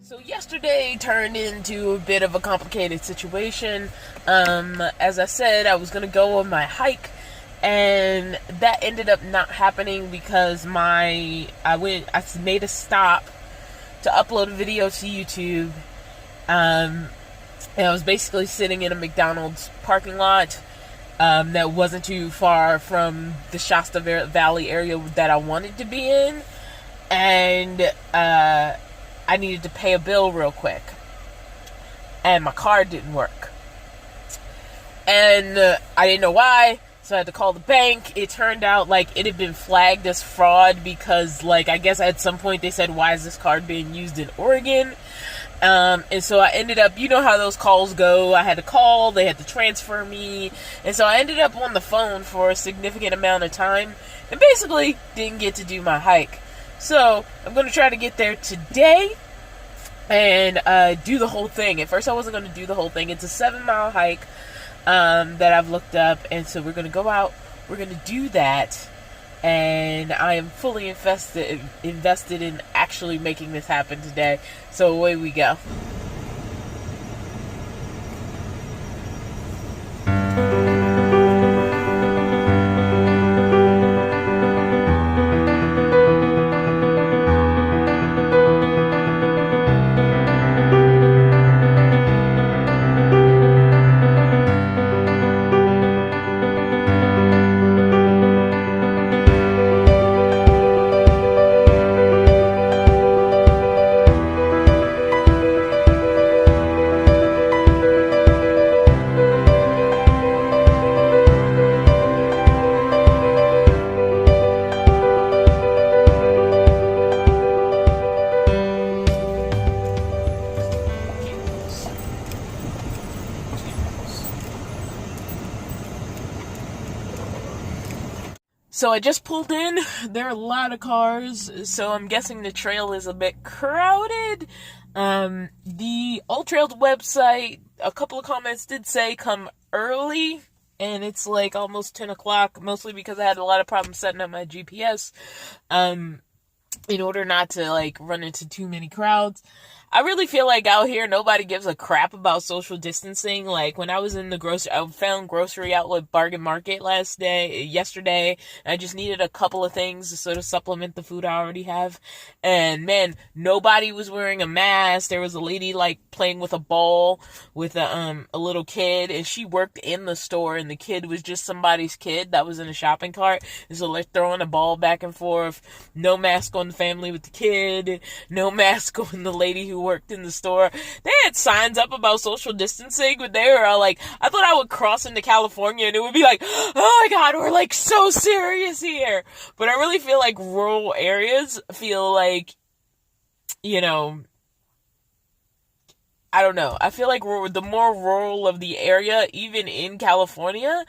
So yesterday turned into a bit of a complicated situation. As I said, I was gonna go on my hike, and that ended up not happening because I made a stop to upload a video to YouTube. And I was basically sitting in a McDonald's parking lot that wasn't too far from the Shasta Valley area that I wanted to be in, and I needed to pay a bill real quick, and my card didn't work, and I didn't know why, so I had to call the bank. It turned out like it had been flagged as fraud because, like, I guess at some point they said, why is this card being used in Oregon? And so I ended up, you know how those calls go, I had to call, they had to transfer me, and so I ended up on the phone for a significant amount of time, and basically didn't get to do my hike. So I'm going to try to get there today and do the whole thing. At first I wasn't going to do the whole thing. It's a 7-mile hike that I've looked up, and so we're going to go out, we're going to do that, and I am fully invested in actually making this happen today. So away we go. So I just pulled in. There are a lot of cars, so I'm guessing the trail is a bit crowded. The All Trails website, a couple of comments did say come early, and it's like almost 10 o'clock, mostly because I had a lot of problems setting up my GPS, in order not to, like, run into too many crowds. I really feel like out here nobody gives a crap about social distancing. Like, when I was in I found grocery outlet Bargain Market yesterday, and I just needed a couple of things to sort of supplement the food I already have. And man, nobody was wearing a mask. There was a lady like playing with a ball with a little kid, and she worked in the store, and the kid was just somebody's kid that was in a shopping cart. And so they're throwing a ball back and forth. No mask on the family with the kid. No mask on the lady who worked in the store. They had signs up about social distancing, but they were all like, I thought I would cross into California and it would be like, oh my god, we're like so serious here. But I really feel like rural areas feel like, you know, I don't know. I feel like the more rural of the area, even in California,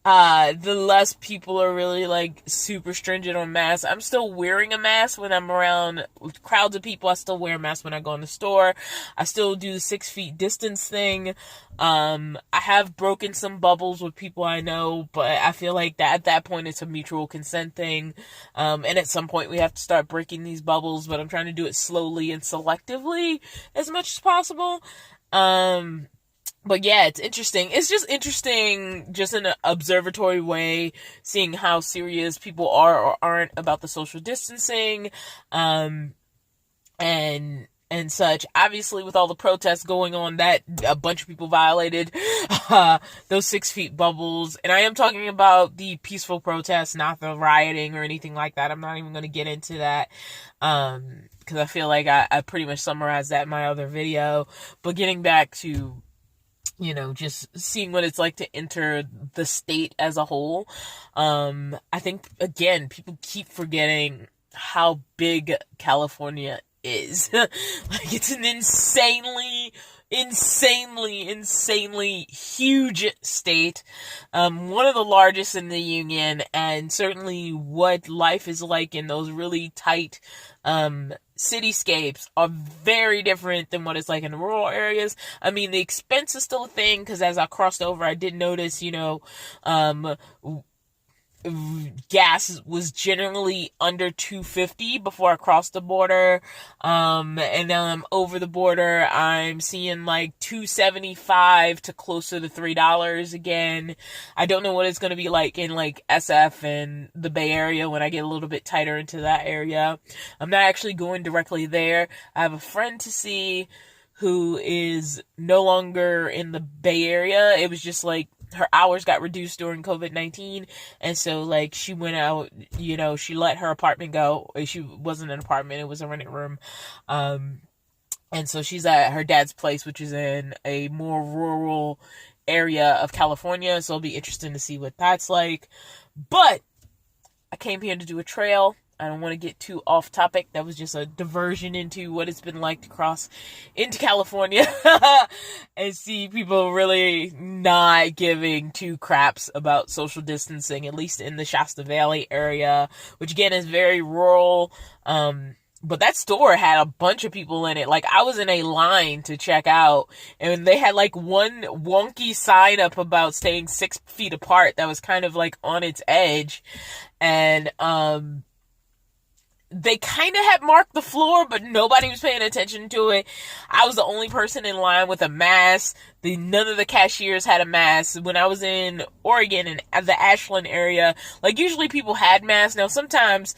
the less people are really, like, super stringent on masks. I'm still wearing a mask when I'm around crowds of people. I still wear a mask when I go in the store. I still do the 6 feet distance thing. I have broken some bubbles with people I know, but I feel like that at that point it's a mutual consent thing. And at some point we have to start breaking these bubbles, but I'm trying to do it slowly and selectively as much as possible. But yeah, it's interesting. It's just interesting, just in an observatory way, seeing how serious people are or aren't about the social distancing, and such. Obviously, with all the protests going on, that a bunch of people violated those 6 feet bubbles. And I am talking about the peaceful protests, not the rioting or anything like that. I'm not even going to get into that, because I feel like I pretty much summarized that in my other video. But getting back to, you know, just seeing what it's like to enter the state as a whole. I think, again, people keep forgetting how big California is. Like, it's an insanely huge state. One of the largest in the union, and certainly what life is like in those really tight, cityscapes are very different than what it's like in the rural areas. I mean, the expense is still a thing, because as I crossed over, I did notice, gas was generally under $2.50 before I crossed the border. And now I'm over the border. I'm seeing like $2.75 to closer to $3 again. I don't know what it's going to be like in like SF and the Bay Area when I get a little bit tighter into that area. I'm not actually going directly there. I have a friend to see who is no longer in the Bay Area. It was just like her hours got reduced during COVID-19, and so like she went out, she let her apartment go. She wasn't an apartment, it was a rented room. And so she's at her dad's place, which is in a more rural area of California, so it'll be interesting to see what that's like. But I came here to do a trail. I don't want to get too off topic. That was just a diversion into what it's been like to cross into California and see people really not giving two craps about social distancing, at least in the Shasta Valley area, which again is very rural. But that store had a bunch of people in it. Like, I was in a line to check out, and they had like one wonky sign up about staying 6 feet apart that was kind of like on its edge. And, they kind of had marked the floor, but nobody was paying attention to it. I was the only person in line with a mask. None of the cashiers had a mask. When I was in Oregon in the Ashland area, like usually people had masks. Now sometimes,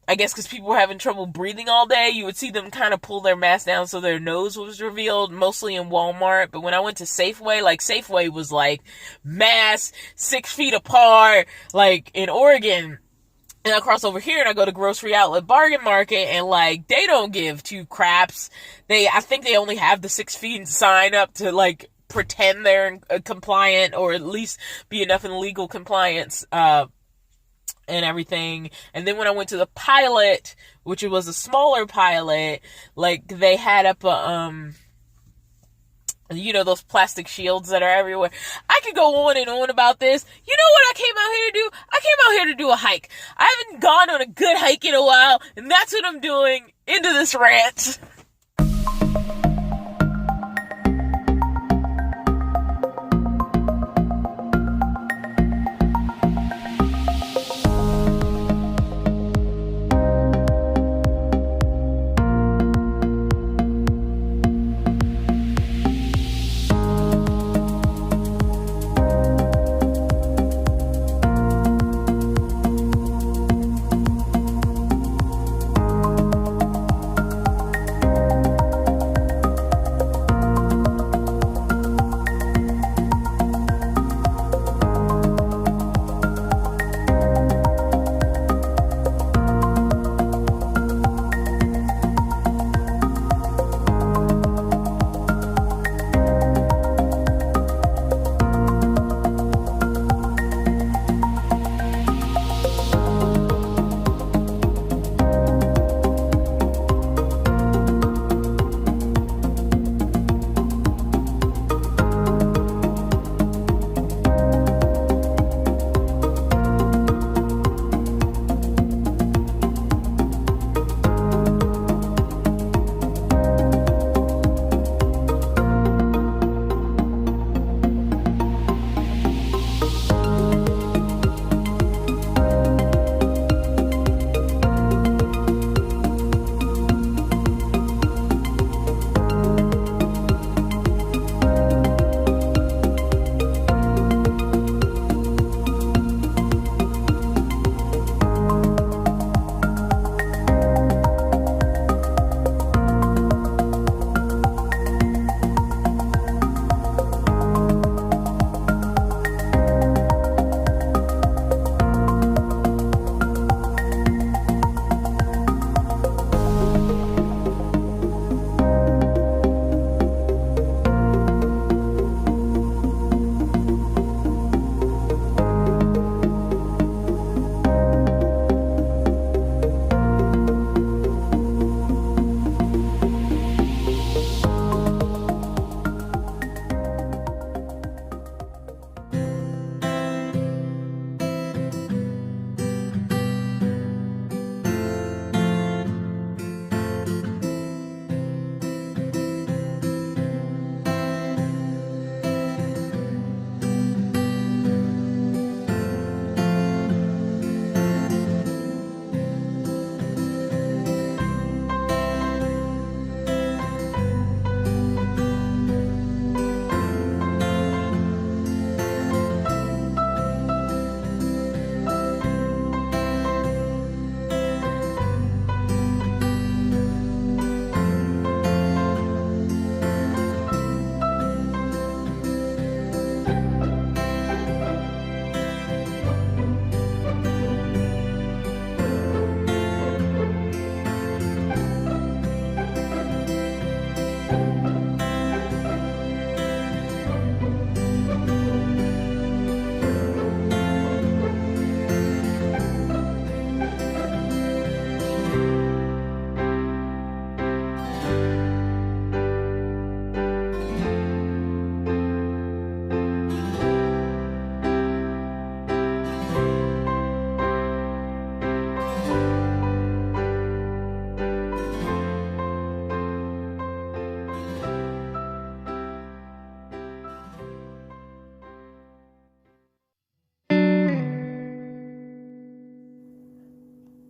I guess because people were having trouble breathing all day, you would see them kind of pull their mask down so their nose was revealed, mostly in Walmart. But when I went to Safeway, like Safeway was like mask 6 feet apart, like in Oregon. And I cross over here and I go to Grocery Outlet Bargain Market, and like they don't give two craps. I think they only have the 6 feet sign up to like pretend they're compliant, or at least be enough in legal compliance and everything. And then when I went to the Pilot, which was a smaller Pilot, like they had up a those plastic shields that are everywhere. I could go on and on about this. You know what I came out here to do? I came out here to do a hike. I haven't gone on a good hike in a while, and that's what I'm doing into this rant.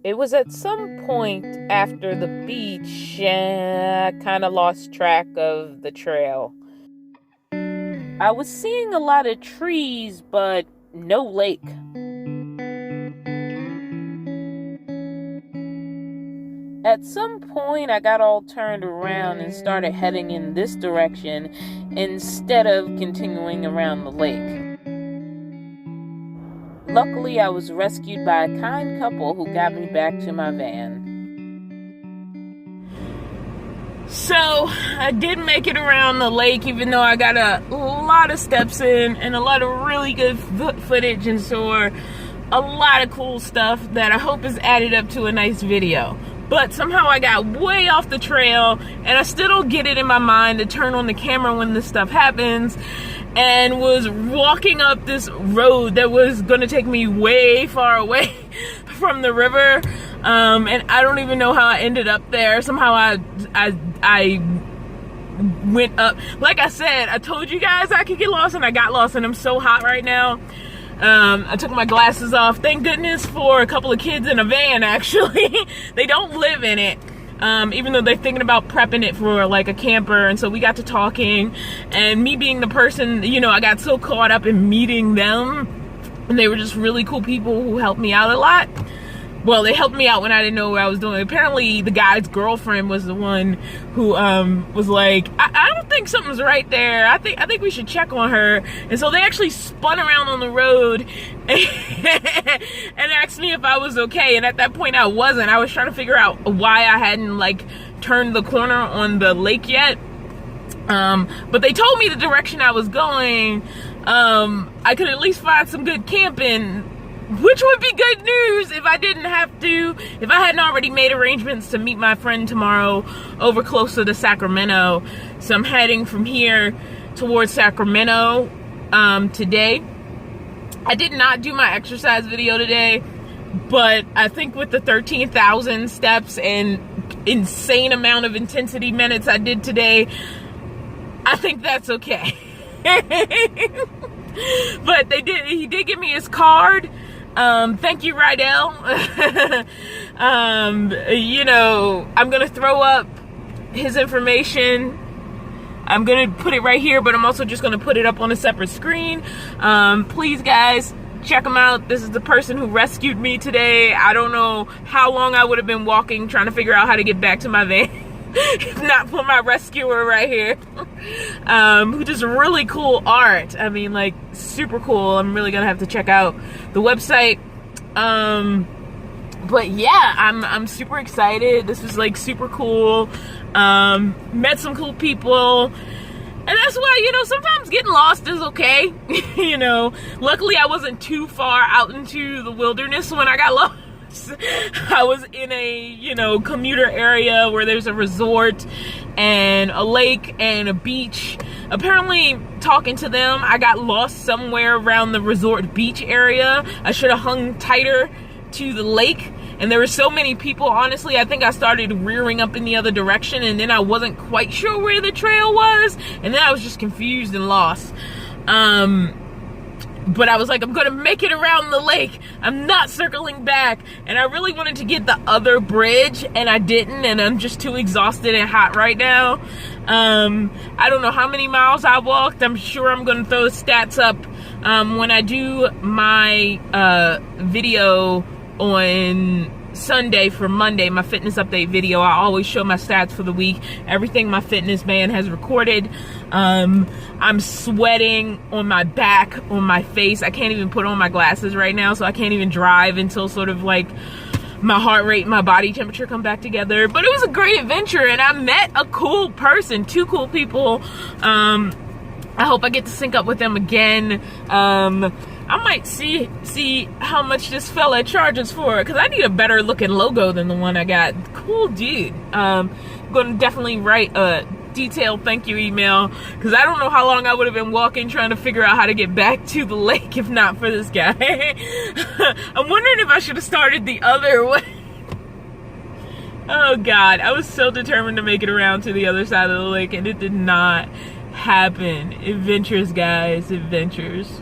It was at some point after the beach, I kind of lost track of the trail. I was seeing a lot of trees, but no lake. At some point, I got all turned around and started heading in this direction instead of continuing around the lake. Luckily, I was rescued by a kind couple who got me back to my van. So, I did make it around the lake, even though I got a lot of steps in and a lot of really good footage and saw a lot of cool stuff that I hope is added up to a nice video. But somehow I got way off the trail, and I still don't get it in my mind to turn on the camera when this stuff happens, and was walking up this road that was going to take me way far away from the river, and I don't even know how I ended up there. Somehow I went up. Like I said, I told you guys I could get lost, and I got lost, and I'm so hot right now. I took my glasses off. Thank goodness for a couple of kids in a van, actually. They don't live in it, even though they're thinking about prepping it for like a camper. And so we got to talking, and me being the person, you know, I got so caught up in meeting them, and they were just really cool people who helped me out a lot. Well, they helped me out when I didn't know what I was doing. Apparently, the guy's girlfriend was the one who was like, I don't think something's right there. I think we should check on her. And so they actually spun around on the road and asked me if I was okay. And at that point, I wasn't. I was trying to figure out why I hadn't like turned the corner on the lake yet. But they told me the direction I was going. I could at least find some good camping, which would be good news if I hadn't already made arrangements to meet my friend tomorrow over closer to Sacramento. So I'm heading from here towards Sacramento today. I did not do my exercise video today, but I think with the 13,000 steps and insane amount of intensity minutes I did today, I think that's okay. But he did give me his card. Thank you, Rydell. You know, I'm gonna throw up his information. I'm gonna put it right here, but I'm also just gonna put it up on a separate screen. Please, guys, check him out. This is the person who rescued me today. I don't know how long I would have been walking trying to figure out how to get back to my van. If not for my rescuer right here, who does really cool art. I mean, like, super cool. I'm really gonna have to check out the website. But yeah, I'm super excited. This was like super cool. Met some cool people, and that's why, you know, sometimes getting lost is okay. You know, luckily I wasn't too far out into the wilderness when I got lost. I was in a, you know, commuter area where there's a resort and a lake and a beach. Apparently, talking to them, I got lost somewhere around the resort beach area. I should have hung tighter to the lake. And there were so many people, honestly, I think I started rearing up in the other direction, and then I wasn't quite sure where the trail was, and then I was just confused and lost. But I was like, I'm gonna make it around the lake. I'm not circling back. And I really wanted to get the other bridge, and I didn't, and I'm just too exhausted and hot right now. I don't know how many miles I walked. I'm sure I'm gonna throw the stats up when I do my video on Sunday for Monday, my fitness update video. I always show my stats for the week, everything my fitness man has recorded. I'm sweating on my back, on my face. I can't even put on my glasses right now, so I can't even drive until sort of like my heart rate and my body temperature come back together. But it was a great adventure, and I met a cool person, 2 cool people. I hope I get to sync up with them again. I might see how much this fella charges for it, because I need a better looking logo than the one I got. Cool dude. I'm going to definitely write a detailed thank you email, because I don't know how long I would have been walking trying to figure out how to get back to the lake if not for this guy. I'm wondering if I should have started the other way. Oh God, I was so determined to make it around to the other side of the lake, and it did not happen. Adventures, guys, adventures.